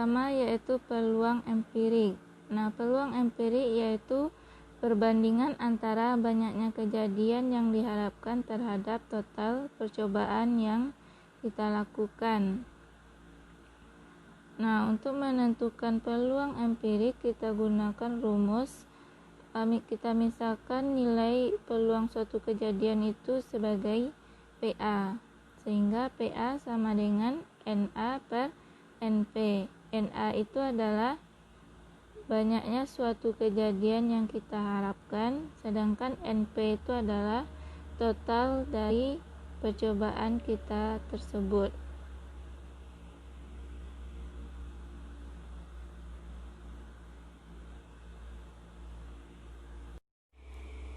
pertama yaitu peluang empirik. Nah, peluang empirik yaitu perbandingan antara banyaknya kejadian yang diharapkan terhadap total percobaan yang kita lakukan. Nah, untuk menentukan peluang empirik kita gunakan rumus. Kita misalkan nilai peluang suatu kejadian itu sebagai PA, sehingga PA sama dengan NA per NP. NA itu adalah banyaknya suatu kejadian yang kita harapkan, sedangkan NP itu adalah total dari percobaan kita tersebut.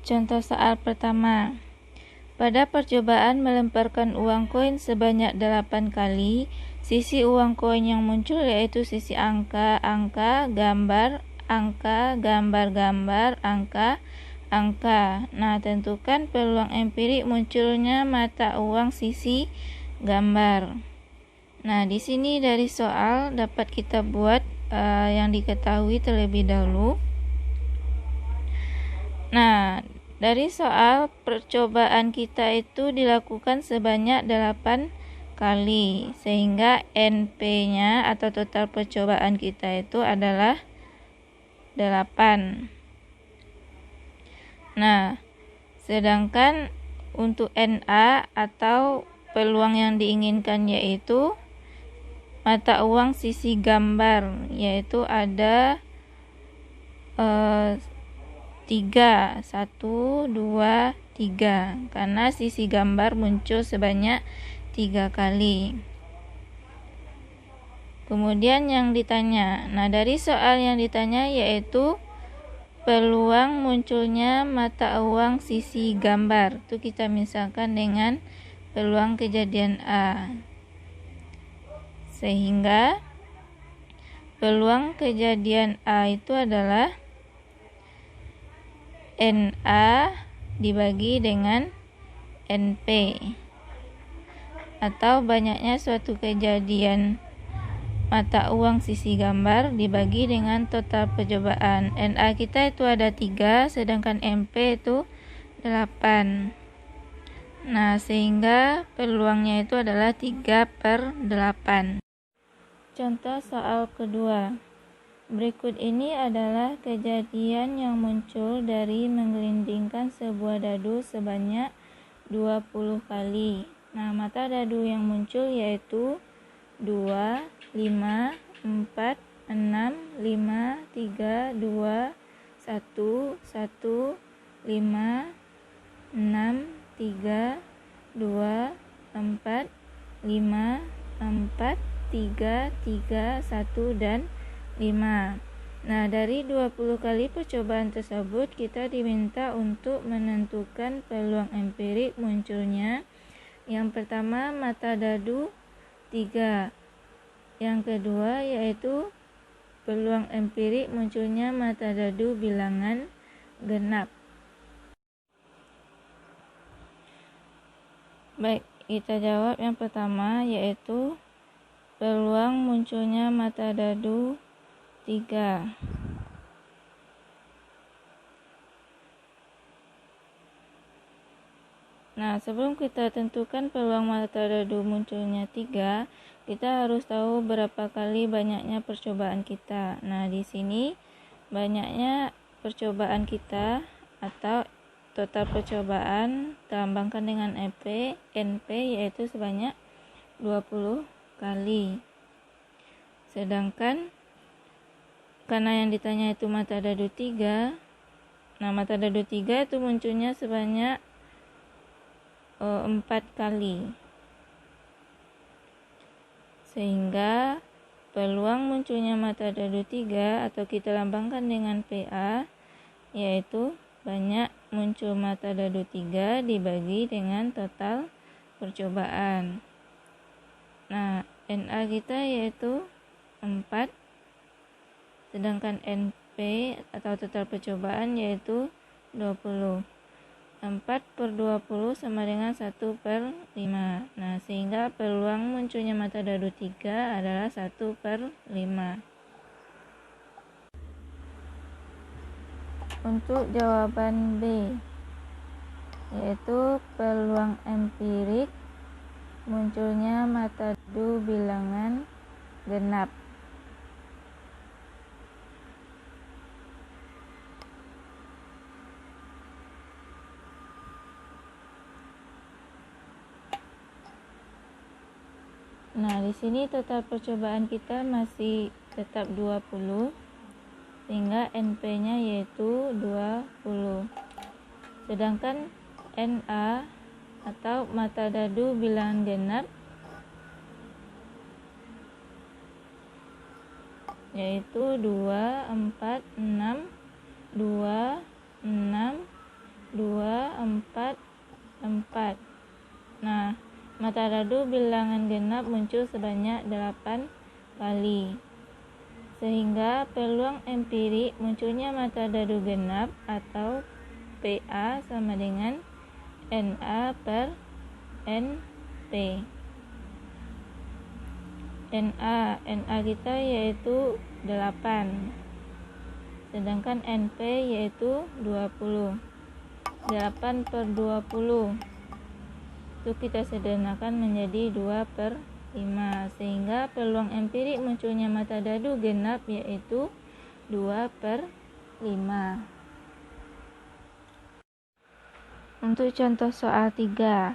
Contoh soal pertama. Pada percobaan melemparkan uang koin sebanyak 8 kali, sisi uang koin yang muncul yaitu sisi angka, gambar, gambar, angka. Nah, tentukan peluang empirik munculnya mata uang sisi gambar. Nah, di sini dari soal dapat kita buat yang diketahui terlebih dahulu. Nah, dari soal percobaan kita itu dilakukan sebanyak 8 kali, sehingga NP-nya atau total percobaan kita itu adalah 8. Nah, sedangkan untuk NA atau peluang yang diinginkan yaitu mata uang sisi gambar, yaitu ada 3, 1, 2, 3, karena sisi gambar muncul sebanyak 3 kali. Kemudian yang ditanya, nah dari soal yang ditanya yaitu peluang munculnya mata uang sisi gambar, itu kita misalkan dengan peluang kejadian A, sehingga peluang kejadian A itu adalah NA dibagi dengan NP, atau banyaknya suatu kejadian mata uang sisi gambar dibagi dengan total percobaan. NA kita itu ada 3, sedangkan NP itu 8. Nah, sehingga peluangnya itu adalah 3/8. Contoh soal kedua. Berikut ini adalah kejadian yang muncul dari menggelindingkan sebuah dadu sebanyak 20 kali. Nah, mata dadu yang muncul yaitu 2, 5, 4, 6, 5, 3, 2, 1, 1, 5, 6, 3, 2, 4, 5, 4, 3, 3, 1, dan 5. Nah, dari 20 kali percobaan tersebut kita diminta untuk menentukan peluang empirik munculnya. Yang pertama mata dadu 3. Yang kedua yaitu peluang empirik munculnya mata dadu bilangan genap. Baik, kita jawab yang pertama yaitu peluang munculnya mata dadu 3. Nah, sebelum kita tentukan peluang mata dadu munculnya 3, kita harus tahu berapa kali banyaknya percobaan kita. Nah, di sini banyaknya percobaan kita atau total percobaan dilambangkan dengan NP yaitu sebanyak 20 kali. Sedangkan karena yang ditanya itu mata dadu 3, nah mata dadu 3 itu munculnya sebanyak 4 kali, sehingga peluang munculnya mata dadu 3 atau kita lambangkan dengan PA yaitu banyak muncul mata dadu 3 dibagi dengan total percobaan. Nah, NA kita yaitu 4, sedangkan NP atau total percobaan yaitu 20. 4/20 sama dengan 1/5. Nah, sehingga peluang munculnya mata dadu 3 adalah 1/5. Untuk jawaban B, yaitu peluang empirik munculnya mata dadu bilangan genap. Nah, di sini total percobaan kita masih tetap 20, sehingga NP-nya yaitu 20. Sedangkan NA atau mata dadu bilangan genap yaitu 2, 4, 6, 2, 6, 2, 4, 4. Nah, mata dadu bilangan genap muncul sebanyak 8 kali. Sehingga peluang empirik munculnya mata dadu genap atau PA sama dengan NA per NP. NA kita yaitu 8. Sedangkan NP yaitu 20. 8/20 itu kita sederhanakan menjadi 2/5, sehingga peluang empirik munculnya mata dadu genap yaitu 2/5. Untuk contoh soal 3.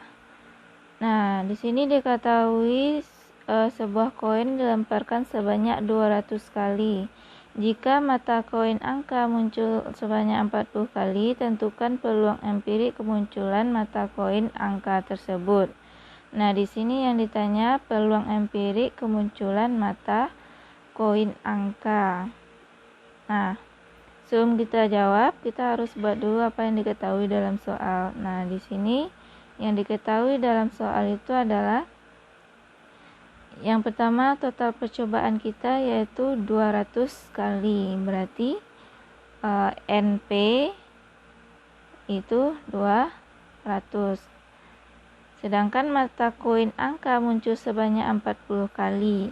Nah, di sini diketahui sebuah koin dilemparkan sebanyak 200 kali. Jika mata koin angka muncul sebanyak 40 kali, tentukan peluang empirik kemunculan mata koin angka tersebut. Nah, di sini yang ditanya peluang empirik kemunculan mata koin angka. Nah, sebelum kita jawab, kita harus buat dulu apa yang diketahui dalam soal. Nah, di sini yang diketahui dalam soal itu adalah yang pertama, total percobaan kita yaitu 200 kali. Berarti NP itu 200. Sedangkan mata koin angka muncul sebanyak 40 kali.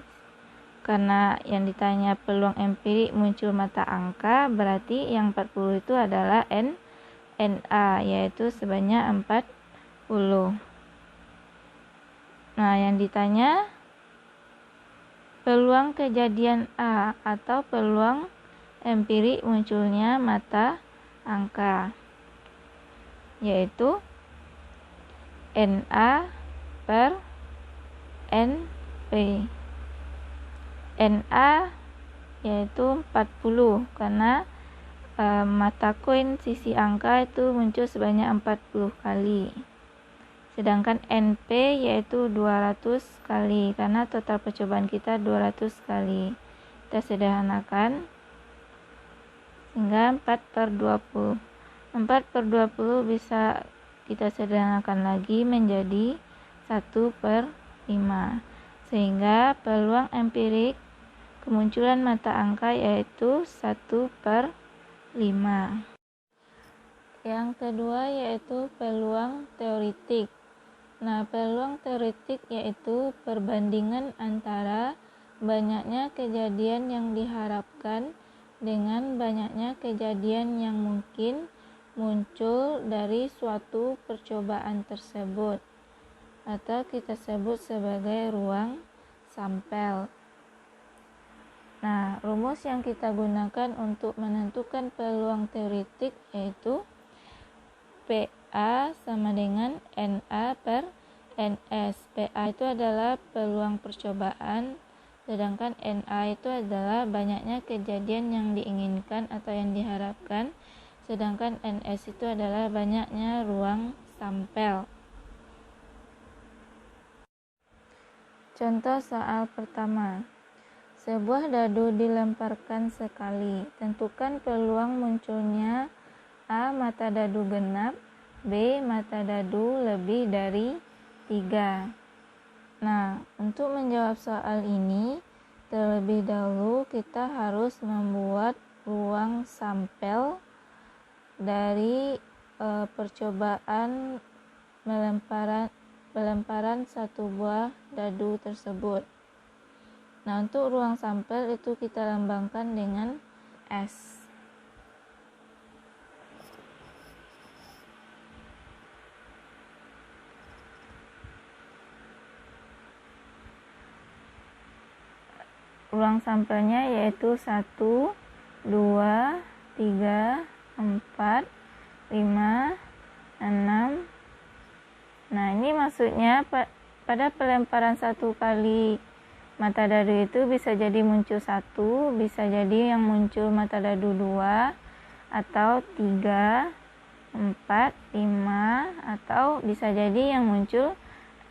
Karena yang ditanya peluang empirik muncul mata angka, berarti yang 40 itu adalah NA, yaitu sebanyak 40. Nah, yang ditanya peluang kejadian A atau peluang empirik munculnya mata angka, yaitu NA per NP. NA yaitu 40 karena mata koin sisi angka itu muncul sebanyak 40 kali. Sedangkan NP yaitu 200 kali karena total percobaan kita 200 kali. Kita sederhanakan sehingga 4/20. 4/20 bisa kita sederhanakan lagi menjadi 1/5. Sehingga peluang empirik kemunculan mata angka yaitu 1/5. Yang kedua yaitu peluang teoretik. Nah, peluang teoretik yaitu perbandingan antara banyaknya kejadian yang diharapkan dengan banyaknya kejadian yang mungkin muncul dari suatu percobaan tersebut, atau kita sebut sebagai ruang sampel. Nah, rumus yang kita gunakan untuk menentukan peluang teoretik yaitu PA sama dengan NA per NS. PA itu adalah peluang percobaan, sedangkan NA itu adalah banyaknya kejadian yang diinginkan atau yang diharapkan, sedangkan NS itu adalah banyaknya ruang sampel. Contoh soal pertama. Sebuah dadu dilemparkan sekali. Tentukan peluang munculnya A. Mata dadu genap, B. Mata dadu lebih dari 3. Nah, untuk menjawab soal ini, terlebih dahulu kita harus membuat ruang sampel dari percobaan pelemparan satu buah dadu tersebut. Nah, untuk ruang sampel itu kita lambangkan dengan S. Ruang sampelnya yaitu 1, 2, 3, 4, 5, 6. Nah, ini maksudnya pada pelemparan satu kali mata dadu itu bisa jadi muncul 1, bisa jadi yang muncul mata dadu 2, atau 3, 4, 5, atau bisa jadi yang muncul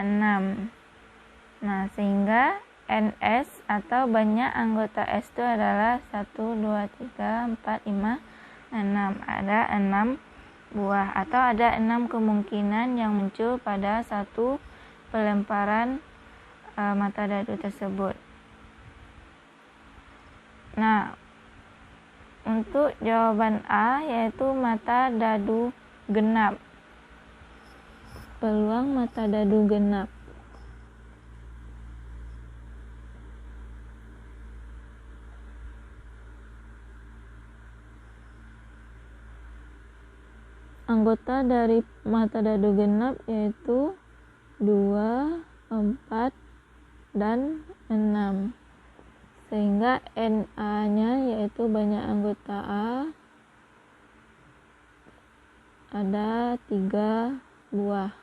6. Nah, sehingga NS atau banyak anggota S itu adalah 1, 2, 3, 4, 5, 6. Ada 6 buah atau ada 6 kemungkinan yang muncul pada satu pelemparan mata dadu tersebut. Nah, untuk jawaban A yaitu mata dadu genap. Peluang mata dadu genap. Anggota dari mata dadu genap yaitu 2, 4, dan 6. Sehingga NA-nya yaitu banyak anggota A ada 3 buah.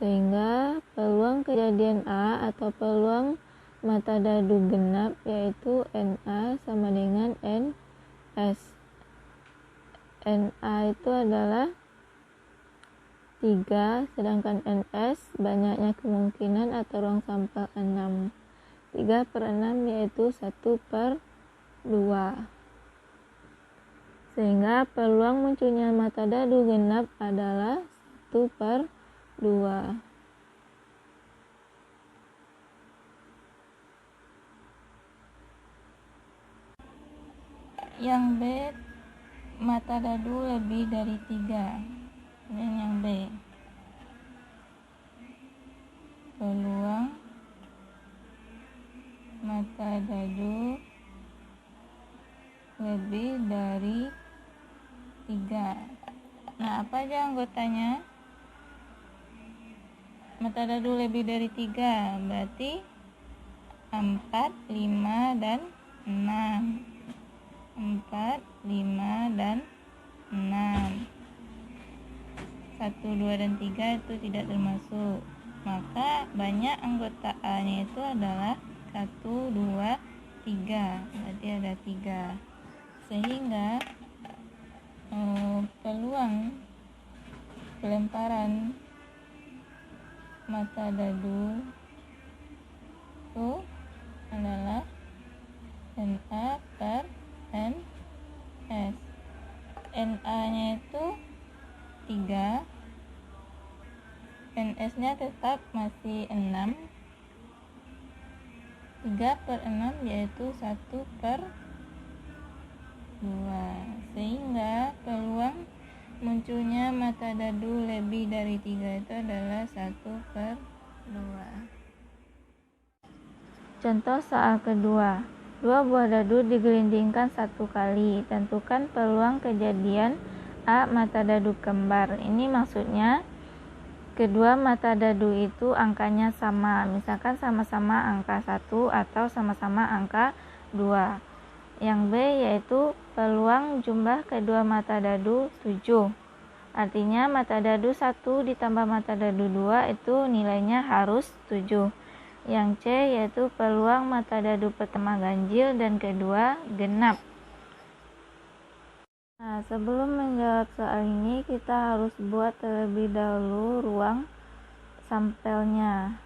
Sehingga peluang kejadian A atau peluang mata dadu genap yaitu NA sama dengan NS. NA itu adalah 3, sedangkan NS banyaknya kemungkinan atau ruang sampel 6. 3/6 yaitu 1/2. Sehingga peluang munculnya mata dadu genap adalah 1/2. Yang B, mata dadu lebih dari 3. Dan yang B, peluang mata dadu lebih dari 3. Nah, apa aja anggotanya? Mata dadu lebih dari 3 berarti 4, 5, dan 6. 4, 5, dan 6. 1, 2, dan 3 itu tidak termasuk. Maka banyak anggota A-nya itu adalah 1, 2, 3. Berarti ada 3. Sehingga peluang pelemparan mata dadu itu adalah NA per NS. NA-nya itu 3, NS-nya tetap masih 6. 3/6 yaitu 1/2. Sehingga peluang munculnya mata dadu lebih dari 3 itu adalah 1/2. Contoh soal kedua. 2 buah dadu digelindingkan 1 kali. Tentukan peluang kejadian A mata dadu kembar. Ini maksudnya kedua mata dadu itu angkanya sama. Misalkan sama-sama angka 1 atau sama-sama angka 2. Yang B yaitu peluang jumlah kedua mata dadu 7. Artinya mata dadu 1 ditambah mata dadu 2 itu nilainya harus 7. Yang C yaitu peluang mata dadu pertama ganjil dan kedua genap. Nah, sebelum menjawab soal ini kita harus buat terlebih dahulu ruang sampelnya.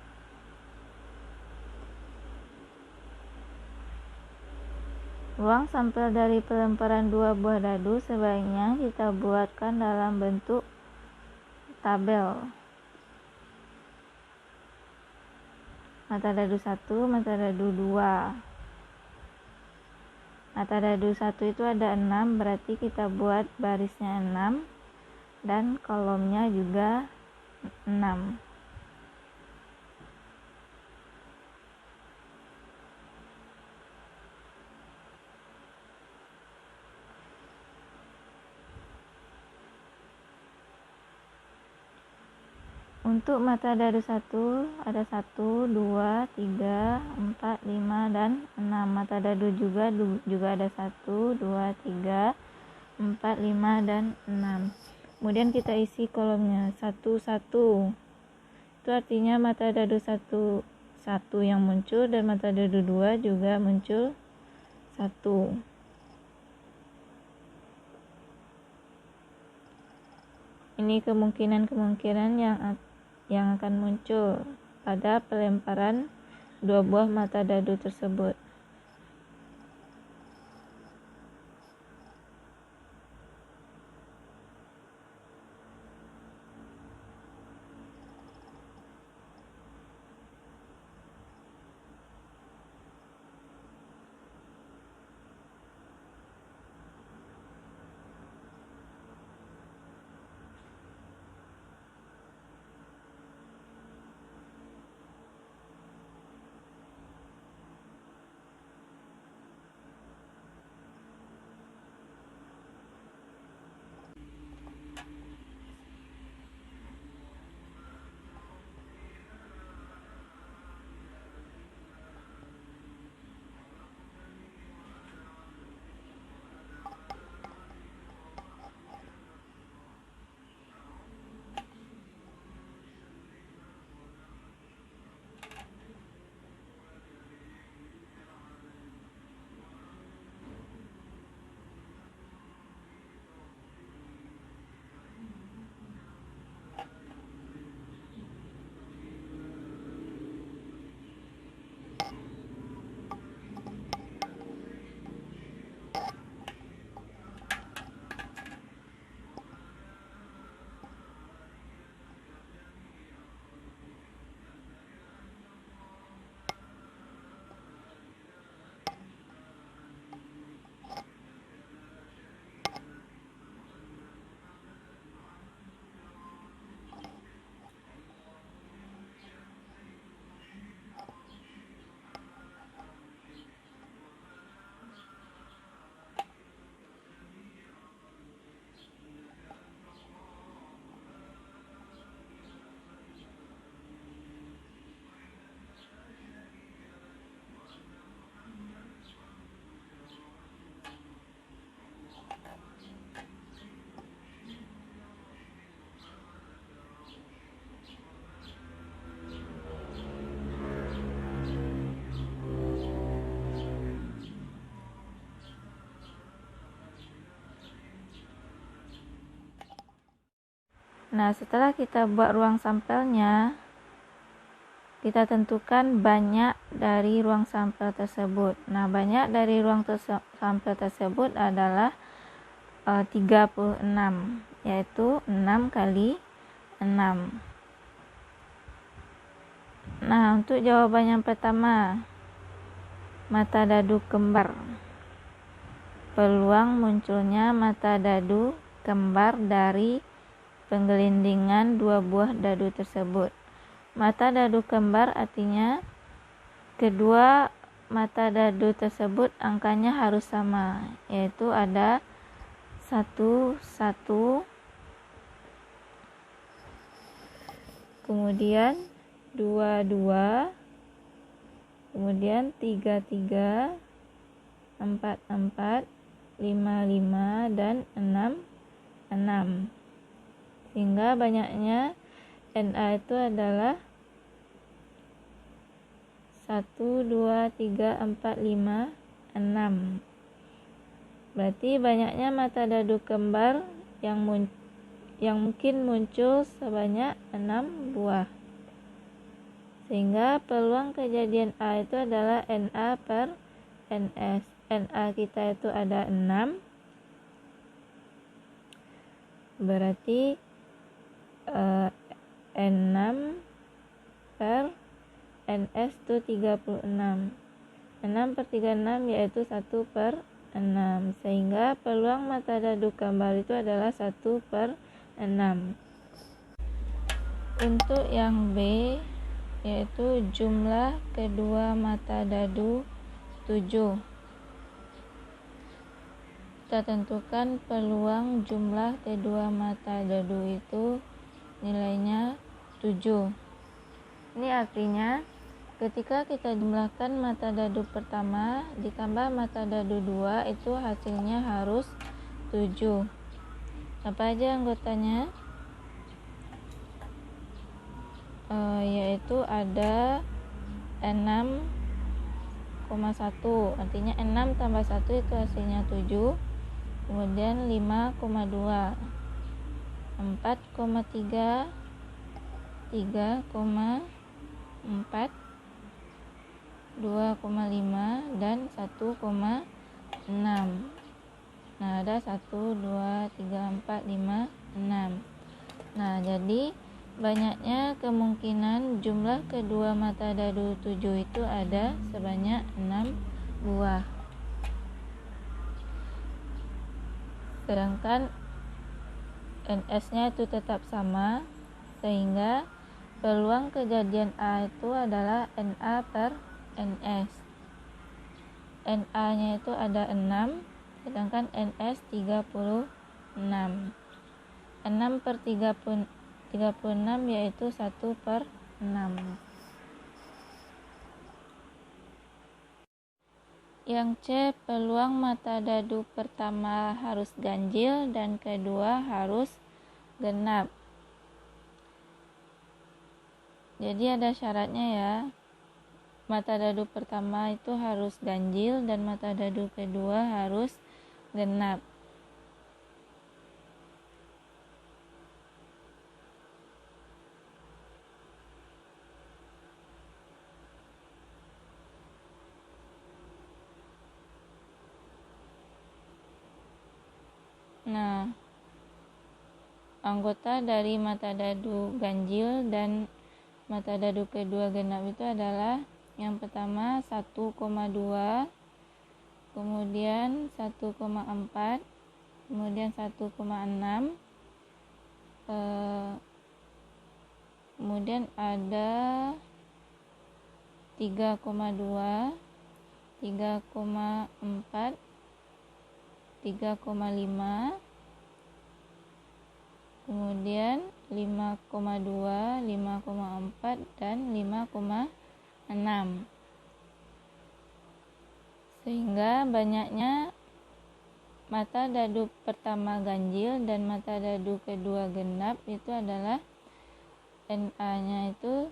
Ruang sampel dari pelemparan 2 buah dadu sebaiknya kita buatkan dalam bentuk tabel. Mata dadu 1, mata dadu 2. Mata dadu 1 itu ada 6, berarti kita buat barisnya 6 dan kolomnya juga 6. Untuk mata dadu 1 ada 1, 2, 3, 4, 5, dan 6. Mata dadu juga ada 1, 2, 3, 4, 5, dan 6. Kemudian kita isi kolomnya 1, 1. Itu artinya mata dadu 1 yang muncul, dan mata dadu 2 juga muncul 1. Ini kemungkinan yang akan muncul pada pelemparan dua buah mata dadu tersebut. Nah, setelah kita buat ruang sampelnya, kita tentukan banyak dari ruang sampel tersebut. Nah, banyak dari ruang sampel tersebut adalah 36, yaitu 6 kali 6. Nah, untuk jawaban yang pertama, mata dadu kembar. Peluang munculnya mata dadu kembar dari penggelindingan dua buah dadu tersebut. Mata dadu kembar artinya kedua mata dadu tersebut angkanya harus sama, yaitu ada 1, 1, kemudian 2, 2, kemudian 3, 3, 4, 4, 5, 5, dan 6, 6. Sehingga banyaknya NA itu adalah 1, 2, 3, 4, 5, 6. Berarti banyaknya mata dadu kembar yang mungkin muncul sebanyak 6 buah. Sehingga peluang kejadian A itu adalah NA per NS. NA kita itu ada 6. Berarti N6 per NS itu 36. 6 per 36 yaitu 1 per 6, sehingga peluang mata dadu kembar itu adalah 1/6. Untuk yang B, yaitu jumlah kedua mata dadu 7. Kita tentukan peluang jumlah kedua mata dadu itu nilainya 7. Ini artinya ketika kita jumlahkan mata dadu pertama ditambah mata dadu 2 itu hasilnya harus 7. Apa aja anggotanya? Yaitu ada 6,1, artinya 6 tambah 1 itu hasilnya 7. Kemudian 5,2, 4,3, 3,4, 2,5 dan 1,6. Nah, ada 1, 2, 3, 4, 5, 6. Nah, jadi banyaknya kemungkinan jumlah kedua mata dadu 7 itu ada sebanyak 6 buah. Sedangkan NS-nya itu tetap sama, sehingga peluang kejadian A itu adalah NA per NS. NA-nya itu ada 6, sedangkan NS 36. 6 per 36 yaitu 1/6. Yang C, peluang mata dadu pertama harus ganjil dan kedua harus genap. Jadi ada syaratnya ya. Mata dadu pertama itu harus ganjil dan mata dadu kedua harus genap. Nah, anggota dari mata dadu ganjil dan mata dadu kedua genap itu adalah yang pertama 1,2, kemudian 1,4, kemudian 1,6, kemudian ada 3,2, 3,4, 3,5, kemudian 5,2, 5,4 dan 5,6. Sehingga banyaknya mata dadu pertama ganjil dan mata dadu kedua genap itu adalah NA-nya itu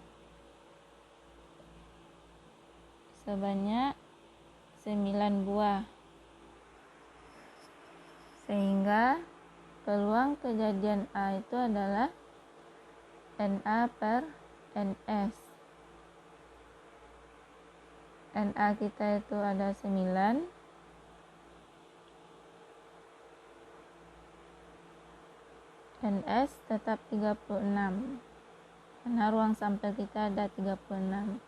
sebanyak 9 buah. Sehingga peluang kejadian A itu adalah NA per NS. NA kita itu ada 9, NS tetap 36, karena ruang sampel kita ada 36.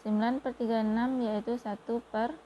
9/36 yaitu 1/4.